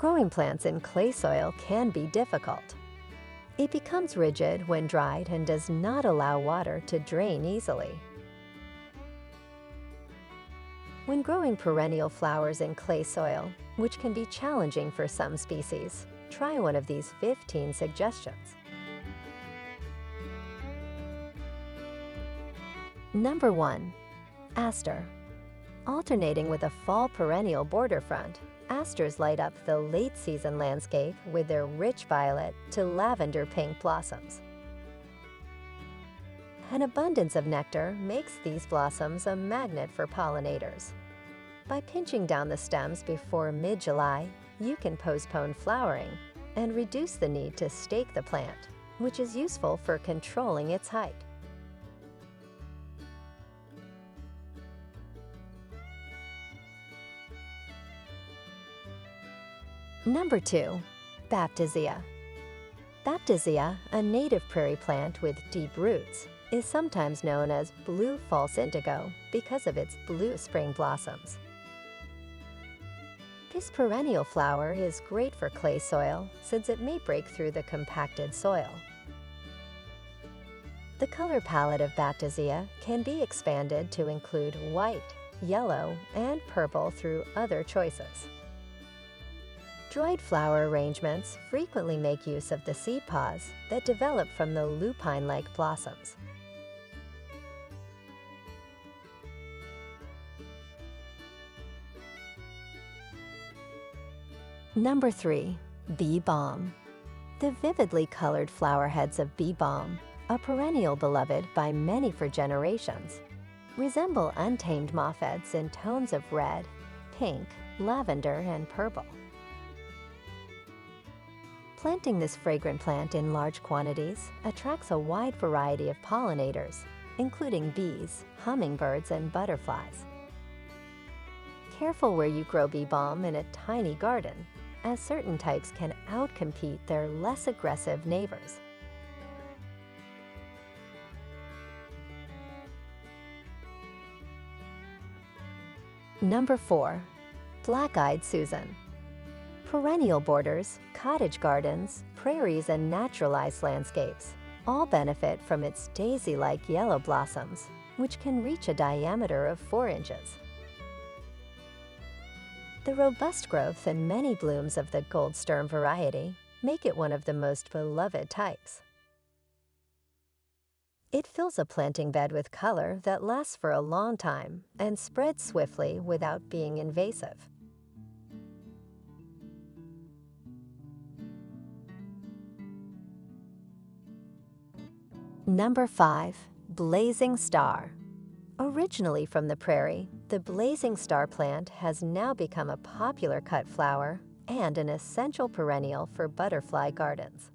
Growing plants in clay soil can be difficult. It becomes rigid when dried and does not allow water to drain easily. When growing perennial flowers in clay soil, which can be challenging for some species, try one of these 15 suggestions. Number 1. Aster. Alternating with a fall perennial border front, asters light up the late-season landscape with their rich violet to lavender pink blossoms. An abundance of nectar makes these blossoms a magnet for pollinators. By pinching down the stems before mid-July, you can postpone flowering and reduce the need to stake the plant, which is useful for controlling its height. Number 2. Baptisia. Baptisia, a native prairie plant with deep roots, is sometimes known as blue false indigo because of its blue spring blossoms. This perennial flower is great for clay soil since it may break through the compacted soil. The color palette of Baptisia can be expanded to include white, yellow, and purple through other choices. Dried flower arrangements frequently make use of the seed pods that develop from the lupine-like blossoms. Number 3. Bee Balm. The vividly colored flower heads of bee balm, a perennial beloved by many for generations, resemble untamed moth-heads in tones of red, pink, lavender, and purple. Planting this fragrant plant in large quantities attracts a wide variety of pollinators, including bees, hummingbirds, and butterflies. Careful where you grow bee balm in a tiny garden, as certain types can outcompete their less aggressive neighbors. Number 4. Black-eyed Susan. Perennial borders, cottage gardens, prairies, and naturalized landscapes all benefit from its daisy-like yellow blossoms, which can reach a diameter of 4 inches. The robust growth and many blooms of the gold stem variety make it one of the most beloved types. It fills a planting bed with color that lasts for a long time and spreads swiftly without being invasive. Number 5. Blazing Star. Originally from the prairie, the blazing star plant has now become a popular cut flower and an essential perennial for butterfly gardens.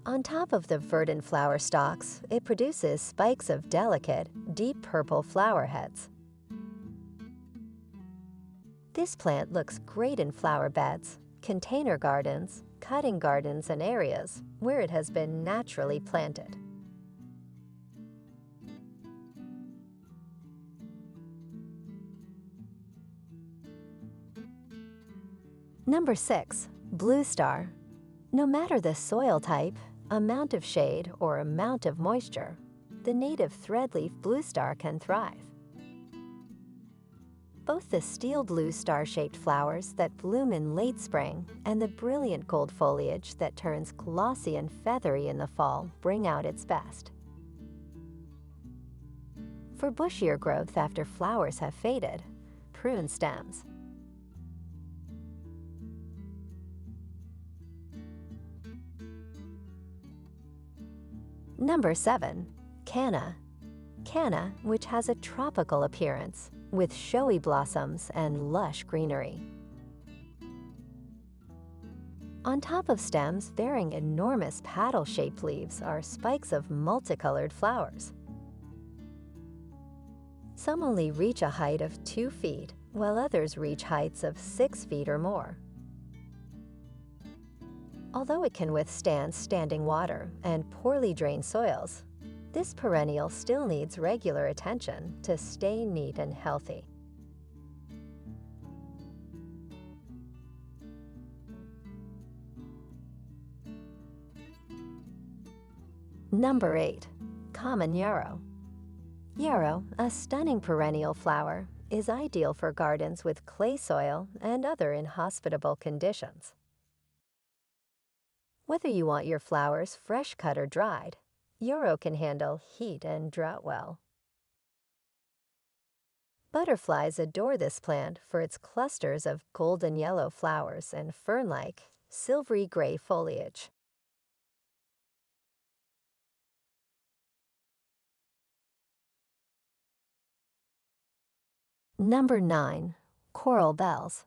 On top of the verdant flower stalks, it produces spikes of delicate, deep purple flower heads. This plant looks great in flower beds, container gardens, cutting gardens, and areas where it has been naturally planted. Number 6. Bluestar. No matter the soil type, amount of shade, or amount of moisture, the native threadleaf bluestar can thrive. Both the steel blue star-shaped flowers that bloom in late spring and the brilliant gold foliage that turns glossy and feathery in the fall bring out its best. For bushier growth after flowers have faded, prune stems. Number 7. Canna. Canna, which has a tropical appearance, with showy blossoms and lush greenery. On top of stems bearing enormous paddle-shaped leaves are spikes of multicolored flowers. Some only reach a height of 2 feet, while others reach heights of 6 feet or more. Although it can withstand standing water and poorly drained soils, this perennial still needs regular attention to stay neat and healthy. Number 8. Common Yarrow. Yarrow, a stunning perennial flower, is ideal for gardens with clay soil and other inhospitable conditions. Whether you want your flowers fresh cut or dried, Yarrow can handle heat and drought well. Butterflies adore this plant for its clusters of golden yellow flowers and fern-like, silvery gray foliage. Number 9. Coral bells.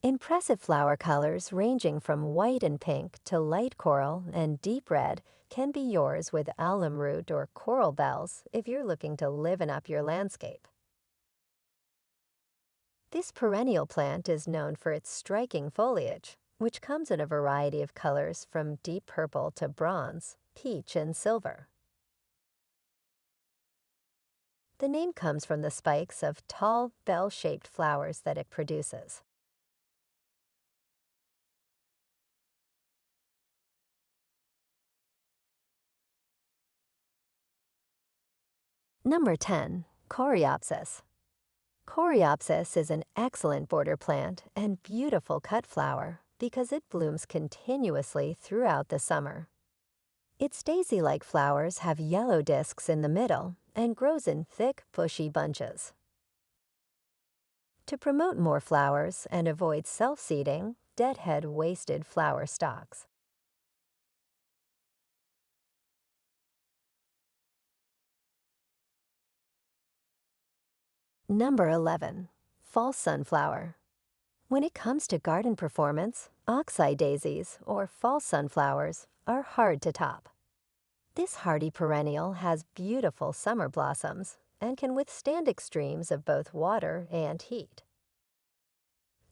Impressive flower colors ranging from white and pink to light coral and deep red can be yours with alum root or coral bells if you're looking to liven up your landscape. This perennial plant is known for its striking foliage, which comes in a variety of colors from deep purple to bronze, peach, and silver. The name comes from the spikes of tall, bell-shaped flowers that it produces. Number 10. Coreopsis. Coreopsis is an excellent border plant and beautiful cut flower because it blooms continuously throughout the summer. Its daisy-like flowers have yellow discs in the middle and grows in thick, bushy bunches. To promote more flowers and avoid self-seeding, deadhead wasted flower stalks. Number 11. False sunflower. When it comes to garden performance, oxeye daisies, or false sunflowers, are hard to top. This hardy perennial has beautiful summer blossoms and can withstand extremes of both water and heat.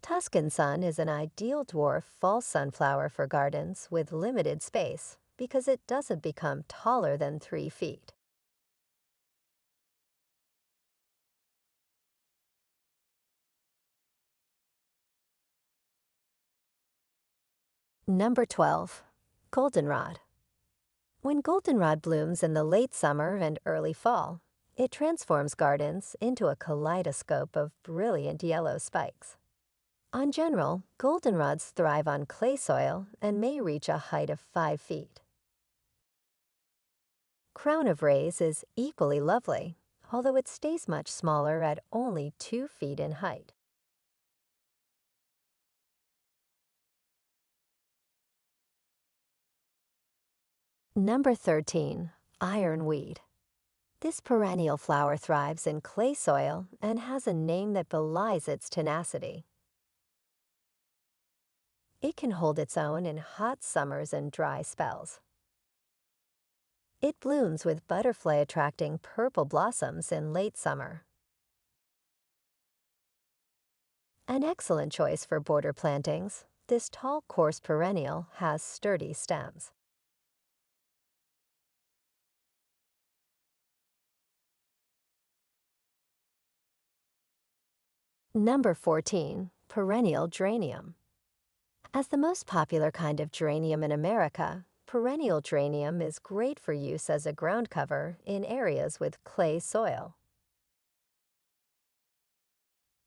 Tuscan sun is an ideal dwarf false sunflower for gardens with limited space because it doesn't become taller than 3 feet. Number 12. Goldenrod. When goldenrod blooms in the late summer and early fall, it transforms gardens into a kaleidoscope of brilliant yellow spikes. On general, goldenrods thrive on clay soil and may reach a height of 5 feet. Crown of rays is equally lovely, although it stays much smaller at only 2 feet in height. Number 13. Ironweed. This perennial flower thrives in clay soil and has a name that belies its tenacity. It can hold its own in hot summers and dry spells. It blooms with butterfly-attracting purple blossoms in late summer. An excellent choice for border plantings, this tall, coarse perennial has sturdy stems. Number 14. Perennial Geranium. As the most popular kind of geranium in America, perennial geranium is great for use as a ground cover in areas with clay soil.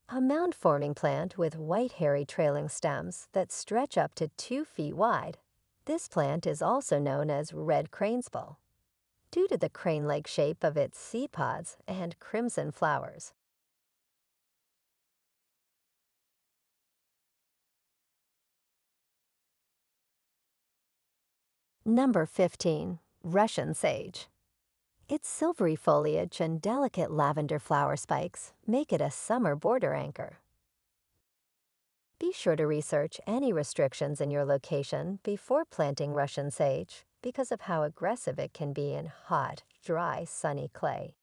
A mound-forming plant with white hairy trailing stems that stretch up to 2 feet wide, this plant is also known as red cranesbill, due to the crane-like shape of its seed pods and crimson flowers. Number 15. Russian Sage. Its silvery foliage and delicate lavender flower spikes make it a summer border anchor. Be sure to research any restrictions in your location before planting Russian sage because of how aggressive it can be in hot, dry, sunny clay.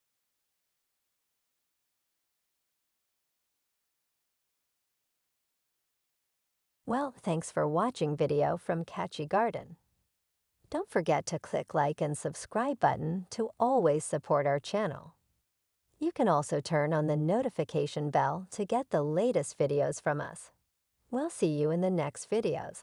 Well, thanks for watching video from Catchy Garden. Don't forget to click like and subscribe button to always support our channel. You can also turn on the notification bell to get the latest videos from us. We'll see you in the next videos.